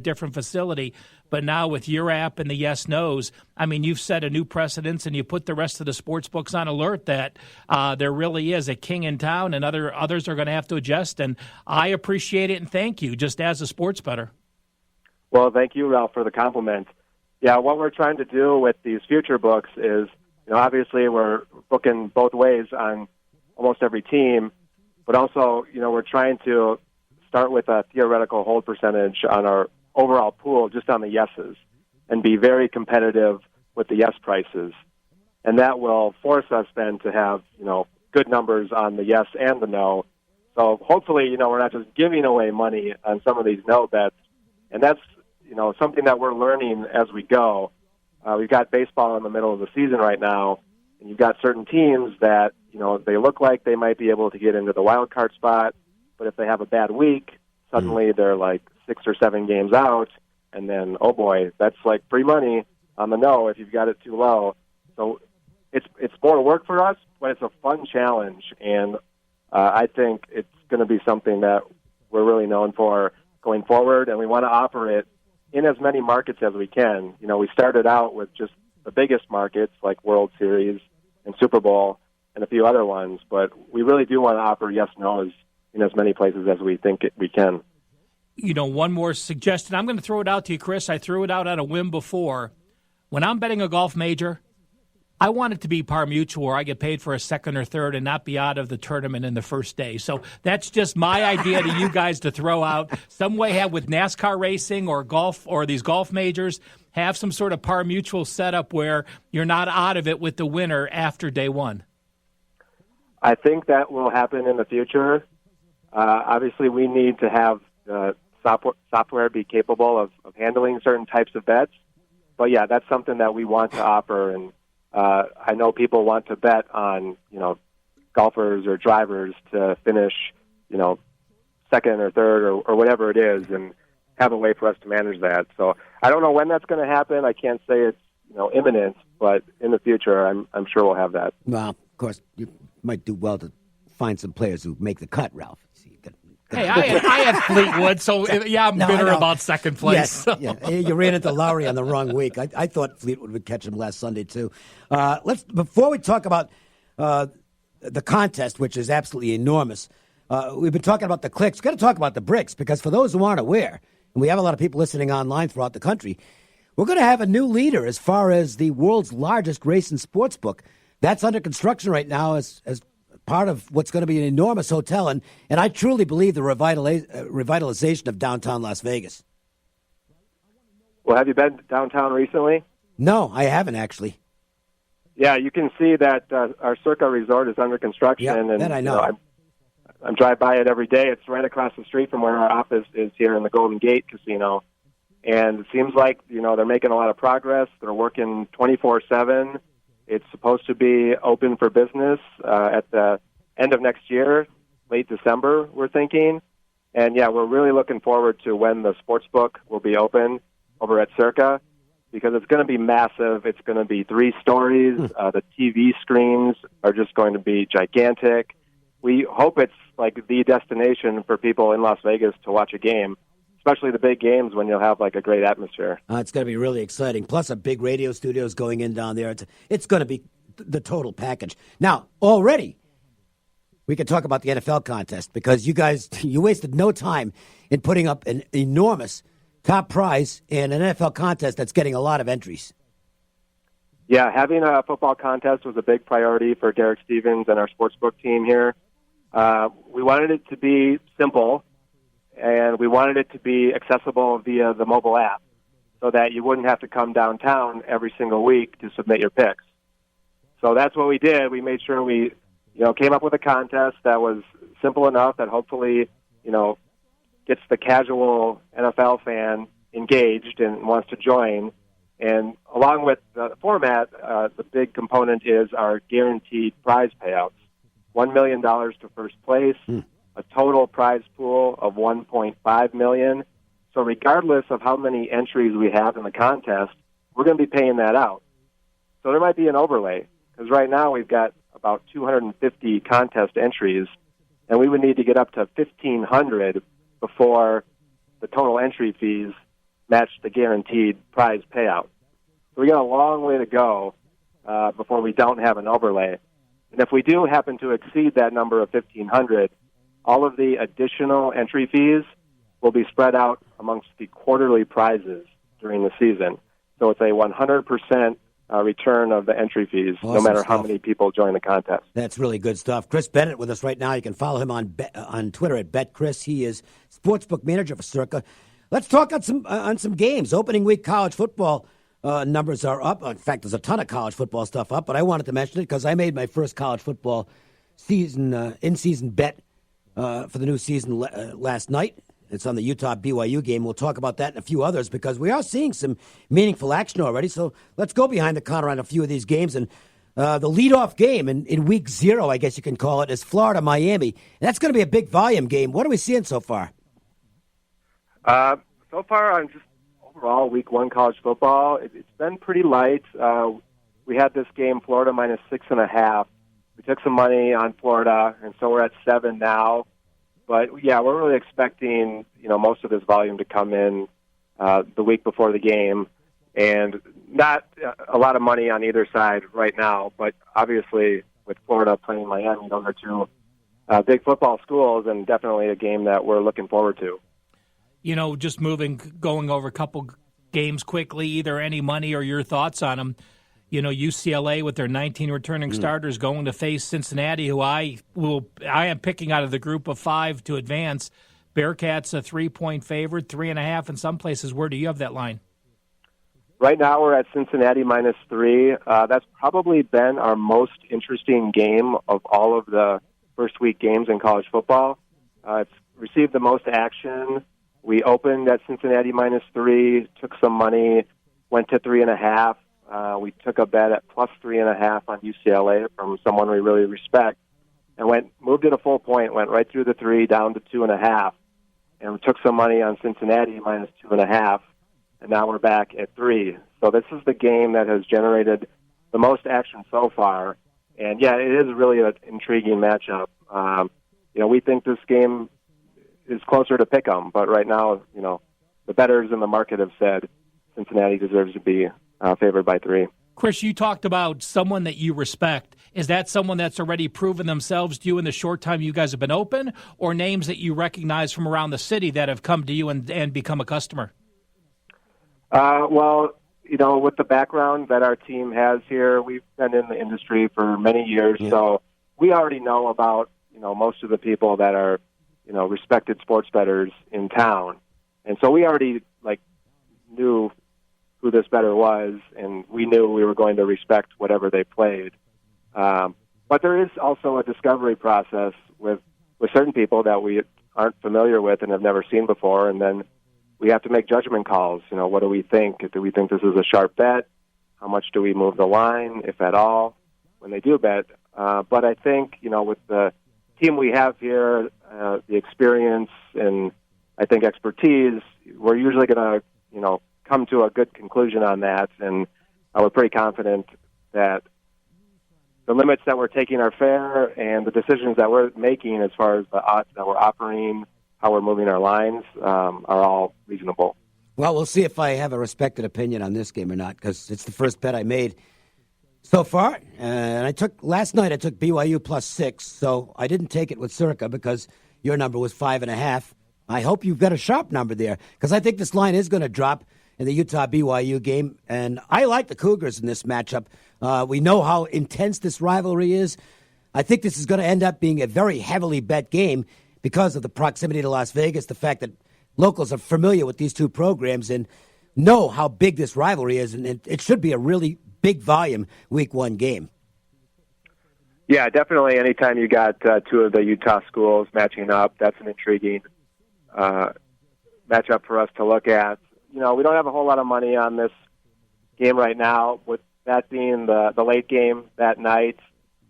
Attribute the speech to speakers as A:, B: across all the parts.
A: different facility. But now with your app and the yes, no's, I mean, you've set a new precedence and you put the rest of the sports books on alert that there really is a king in town and others are going to have to adjust. And I appreciate it and thank you just as a sports bettor.
B: Well, thank you, Ralph, for the compliment. Yeah, what we're trying to do with these future books is, obviously we're booking both ways on almost every team, but also, we're trying to start with a theoretical hold percentage on our overall pool just on the yeses and be very competitive with the yes prices. And that will force us then to have, good numbers on the yes and the no. So hopefully, we're not just giving away money on some of these no bets. And that's, something that we're learning as we go. We've got baseball in the middle of the season right now, and you've got certain teams that, they look like they might be able to get into the wild card spot, but if they have a bad week, suddenly they're like 6 or 7 games out, and then, oh boy, that's like free money on the no if you've got it too low. So it's more work for us, but it's a fun challenge, and I think it's going to be something that we're really known for going forward, and we want to offer it in as many markets as we can. We started out with just the biggest markets like World Series and Super Bowl and a few other ones, but we really do want to offer yes-nos in as many places as we think we can.
A: One more suggestion. I'm going to throw it out to you, Chris. I threw it out on a whim before. When I'm betting a golf major, I want it to be par mutual where I get paid for a second or third and not be out of the tournament in the first day. So that's just my idea to you guys to throw out. Some way have with NASCAR racing or golf or these golf majors, have some sort of par mutual setup where you're not out of it with the winner after day one.
B: I think that will happen in the future. Obviously, we need to have the software be capable of handling certain types of bets. But, yeah, that's something that we want to offer. And I know people want to bet on, golfers or drivers to finish, second or third or whatever it is and have a way for us to manage that. So I don't know when that's going to happen. I can't say it's, imminent, but in the future, I'm sure we'll have that.
C: Well, of course, you might do well to find some players who make the cut, Ralph.
A: Hey, I had Fleetwood, so yeah, I'm bitter about second place.
C: Yes,
A: so.
C: yeah. You ran into Lowry on the wrong week. I thought Fleetwood would catch him last Sunday too. Before we talk about the contest, which is absolutely enormous, we've been talking about the clicks. We've got to talk about the bricks because for those who aren't aware, and we have a lot of people listening online throughout the country, we're going to have a new leader as far as the world's largest race and sports book. That's under construction right now as part of what's going to be an enormous hotel, and I truly believe the revitalization of downtown Las Vegas.
B: Well, have you been downtown recently?
C: No, I haven't actually.
B: Yeah, you can see that our Circa resort is under construction.
C: Yeah,
B: and
C: that I know.
B: I'm drive by it every day. It's right across the street from where our office is here in the Golden Gate Casino. And it seems like, they're making a lot of progress. They're working 24/7. It's supposed to be open for business at the end of next year, late December, we're thinking. And, yeah, we're really looking forward to when the Sportsbook will be open over at Circa because it's going to be massive. It's going to be 3 stories. The TV screens are just going to be gigantic. We hope it's like the destination for people in Las Vegas to watch a game, especially the big games when you'll have like a great atmosphere.
C: It's going to be really exciting. Plus a big radio studio is going in down there. It's going to be the total package. Now, already, we can talk about the NFL contest because you wasted no time in putting up an enormous top prize in an NFL contest that's getting a lot of entries.
B: Yeah, having a football contest was a big priority for Derek Stevens and our sportsbook team here. We wanted it to be simple, and we wanted it to be accessible via the mobile app so that you wouldn't have to come downtown every single week to submit your picks. So that's what we did. We made sure we, came up with a contest that was simple enough that hopefully, gets the casual NFL fan engaged and wants to join. And along with the format, the big component is our guaranteed prize payouts. $1 million to first place, a total prize pool of $1.5 million. So regardless of how many entries we have in the contest, we're going to be paying that out. So there might be an overlay, because right now we've got about 250 contest entries, and we would need to get up to 1,500 before the total entry fees match the guaranteed prize payout. So we got a long way to go before we don't have an overlay. And if we do happen to exceed that number of 1,500, all of the additional entry fees will be spread out amongst the quarterly prizes during the season. So it's a 100% return of the entry fees,
C: awesome
B: no matter how
C: stuff.
B: many people join the contest.
C: That's really good stuff. Chris Bennett with us right now. You can follow him on Twitter at BetChris. He is Sportsbook Manager for Circa. Let's talk on some games. Opening week college football numbers are up. In fact, there's a ton of college football stuff up, but I wanted to mention it because I made my first college football season in-season bet for the new season last night. It's on the Utah-BYU game. We'll talk about that and a few others because we are seeing some meaningful action already. So let's go behind the counter on a few of these games. And the leadoff game in week 0, I guess you can call it, is Florida-Miami. And that's going to be a big volume game. What are we seeing so far?
B: So far, on just overall week 1 college football, it's been pretty light. We had this game, Florida -6.5. We took some money on Florida, and so we're at 7 now. But, yeah, we're really expecting, most of this volume to come in the week before the game. And not a lot of money on either side right now. But, obviously, with Florida playing Miami, those are two big football schools and definitely a game that we're looking forward to.
A: Just going over a couple games quickly, either any money or your thoughts on them. UCLA with their 19 returning starters going to face Cincinnati, who I am picking out of the group of 5 to advance. Bearcats a 3-point favorite, 3.5 in some places. Where do you have that line?
B: Right now we're at Cincinnati -3. That's probably been our most interesting game of all of the first week games in college football. It's received the most action. We opened at Cincinnati -3, took some money, went to 3.5. We took a bet at +3.5 on UCLA from someone we really respect, and moved it a full point, went right through the 3 down to 2.5, and we took some money on Cincinnati -2.5, and now we're back at 3. So this is the game that has generated the most action so far, and yeah, it is really an intriguing matchup. We think this game is closer to pick 'em, but right now, the bettors in the market have said Cincinnati deserves to be favored by 3.
A: Chris, you talked about someone that you respect. Is that someone that's already proven themselves to you in the short time you guys have been open, or names that you recognize from around the city that have come to you and become a customer?
B: With the background that our team has here, we've been in the industry for many years, so we already know about, most of the people that are, respected sports bettors in town. And so we already, knew who this bettor was, and we knew we were going to respect whatever they played. But there is also a discovery process with certain people that we aren't familiar with and have never seen before, and then we have to make judgment calls. What do we think? Do we think this is a sharp bet? How much do we move the line, if at all, when they do bet? But I think, with the team we have here, the experience and I think expertise, we're usually going to, come to a good conclusion on that, and we're pretty confident that the limits that we're taking are fair, and the decisions that we're making as far as the odds that we're offering, how we're moving our lines, are all reasonable.
C: Well, we'll see if I have a respected opinion on this game or not, because it's the first bet I made so far. And last night I took BYU +6, so I didn't take it with Circa because your number was 5.5. I hope you've got a sharp number there, because I think this line is going to drop in the Utah-BYU game, and I like the Cougars in this matchup. We know how intense this rivalry is. I think this is going to end up being a very heavily bet game because of the proximity to Las Vegas, the fact that locals are familiar with these two programs and know how big this rivalry is, and it should be a really big volume week 1 game.
B: Yeah, definitely. Anytime you got 2 of the Utah schools matching up, that's an intriguing matchup for us to look at. We don't have a whole lot of money on this game right now. With that being the late game that night,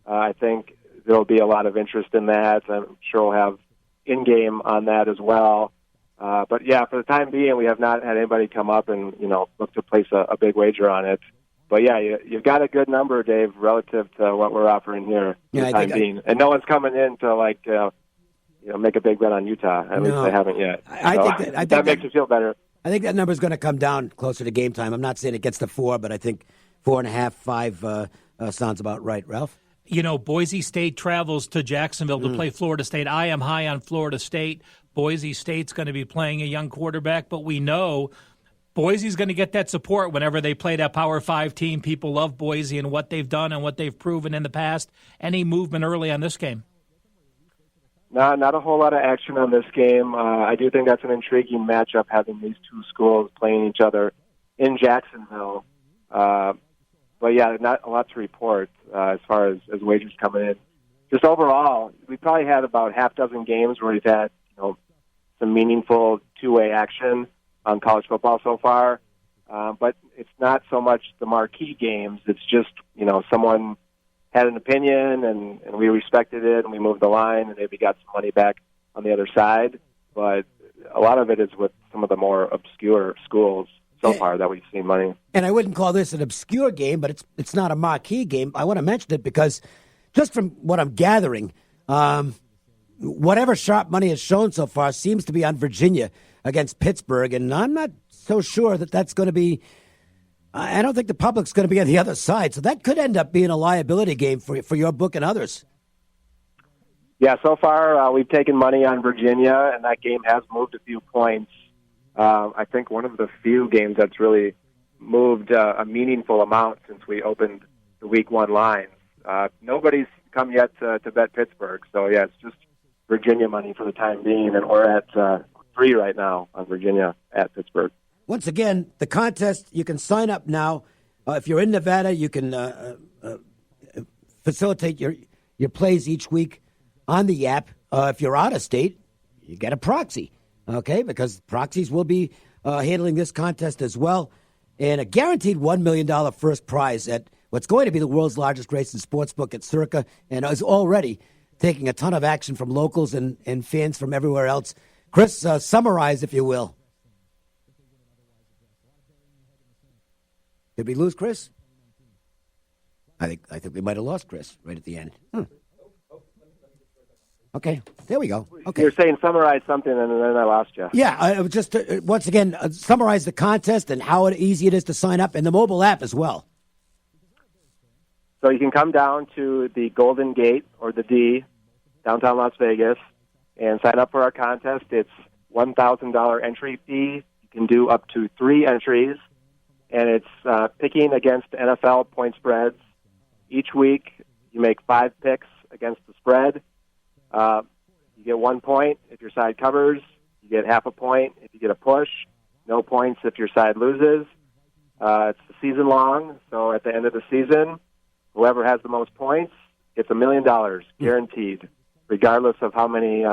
B: I think there'll be a lot of interest in that. I'm sure we'll have in-game on that as well. But, yeah, for the time being, we have not had anybody come up and, look to place a big wager on it. But, yeah, you've got a good number, Dave, relative to what we're offering here for the time being. And no one's coming in to, make a big bet on Utah. At least they haven't yet.
C: I think
B: that makes you feel better.
C: I think that number is going to come down closer to game time. I'm not saying it gets to 4, but I think 4.5, 5 sounds about right. Ralph?
A: Boise State travels to Jacksonville to play Florida State. I am high on Florida State. Boise State's going to be playing a young quarterback, but we know Boise's going to get that support whenever they play that Power 5 team. People love Boise and what they've done and what they've proven in the past. Any movement early on this game?
B: Not a whole lot of action on this game. I do think that's an intriguing matchup, having these two schools playing each other in Jacksonville. But, yeah, not a lot to report as far as wagers coming in. Just overall, we probably had about half dozen games where we've had some meaningful two-way action on college football so far. But it's not so much the marquee games. It's just, someone had an opinion and we respected it and we moved the line and maybe got some money back on the other side. But a lot of it is with some of the more obscure schools so far that we've seen money.
C: And I wouldn't call this an obscure game, but it's not a marquee game. I want to mention it because just from what I'm gathering, whatever sharp money has shown so far seems to be on Virginia against Pittsburgh, and I'm not so sure that that's going to be – I don't think the public's going to be on the other side, so that could end up being a liability game for your book and others.
B: Yeah, so far we've taken money on Virginia, and that game has moved a few points. I think one of the few games that's really moved a meaningful amount since we opened the Week 1 lines. Nobody's come yet to bet Pittsburgh, so yeah, it's just Virginia money for the time being, and we're at 3 right now on Virginia at Pittsburgh.
C: Once again, the contest, you can sign up now. If you're in Nevada, you can facilitate your plays each week on the app. If you're out of state, you get a proxy, okay, because proxies will be handling this contest as well. And a guaranteed $1 million first prize at what's going to be the world's largest race in Sportsbook at Circa, and is already taking a ton of action from locals and fans from everywhere else. Chris, summarize, if you will. Did we lose Chris? I think we might have lost Chris right at the end. Okay, there we go. Okay,
B: you're saying summarize something, and then I lost you.
C: Yeah, just once again summarize the contest and how easy it is to sign up, and the mobile app as well.
B: So you can come down to the Golden Gate or the D, downtown Las Vegas, and sign up for our contest. It's $1,000 entry fee. You can do up to 3 entries, and it's picking against NFL point spreads. Each week, you make 5 picks against the spread. You get 1 point if your side covers. You get half a point if you get a push. No points if your side loses. It's the season long, so at the end of the season, whoever has the most points gets $1 million guaranteed, regardless of how many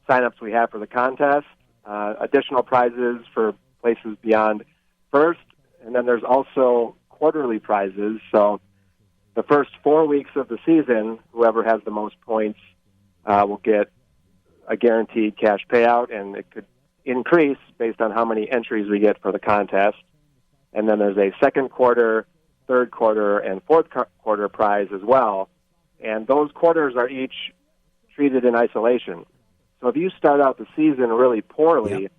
B: signups we have for the contest. Additional prizes for places beyond first, and then there's also quarterly prizes. So the first 4 weeks of the season, whoever has the most points will get a guaranteed cash payout, and it could increase based on how many entries we get for the contest. And then there's a second quarter, third quarter, and fourth quarter prize as well. And those quarters are each treated in isolation. So if you start out the season really poorly,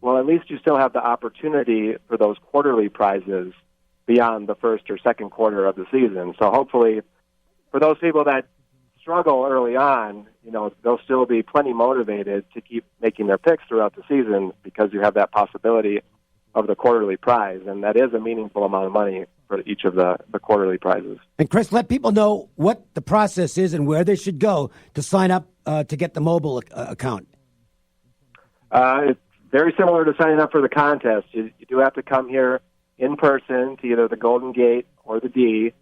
B: well, at least you still have the opportunity for those quarterly prizes beyond the first or second quarter of the season. So hopefully, for those people that struggle early on, they'll still be plenty motivated to keep making their picks throughout the season because you have that possibility of the quarterly prize, and that is a meaningful amount of money for each of the quarterly prizes. And
C: Chris, let people know what the process is and where they should go to sign up to get the mobile account.
B: It's very similar to signing up for the contest. You do have to come here in person to either the Golden Gate or the D.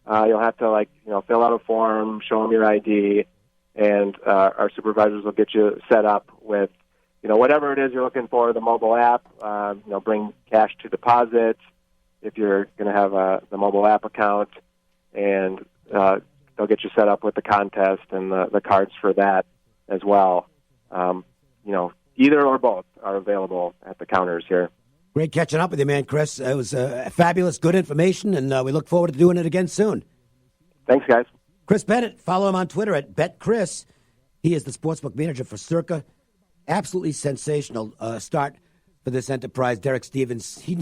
B: You'll have to fill out a form, show them your ID, and our supervisors will get you set up with whatever it is you're looking for, the mobile app. Bring cash to deposit if you're going to have the mobile app account, and they'll get you set up with the contest and the cards for that as well. Either or both are available at the counters here.
C: Great catching up with you, man, Chris. It was fabulous, good information, and we look forward to doing it again soon.
B: Thanks, guys.
C: Chris Bennett, follow him on Twitter at BetChris. He is the sportsbook manager for Circa. Absolutely sensational start for this enterprise. Derek Stevens, he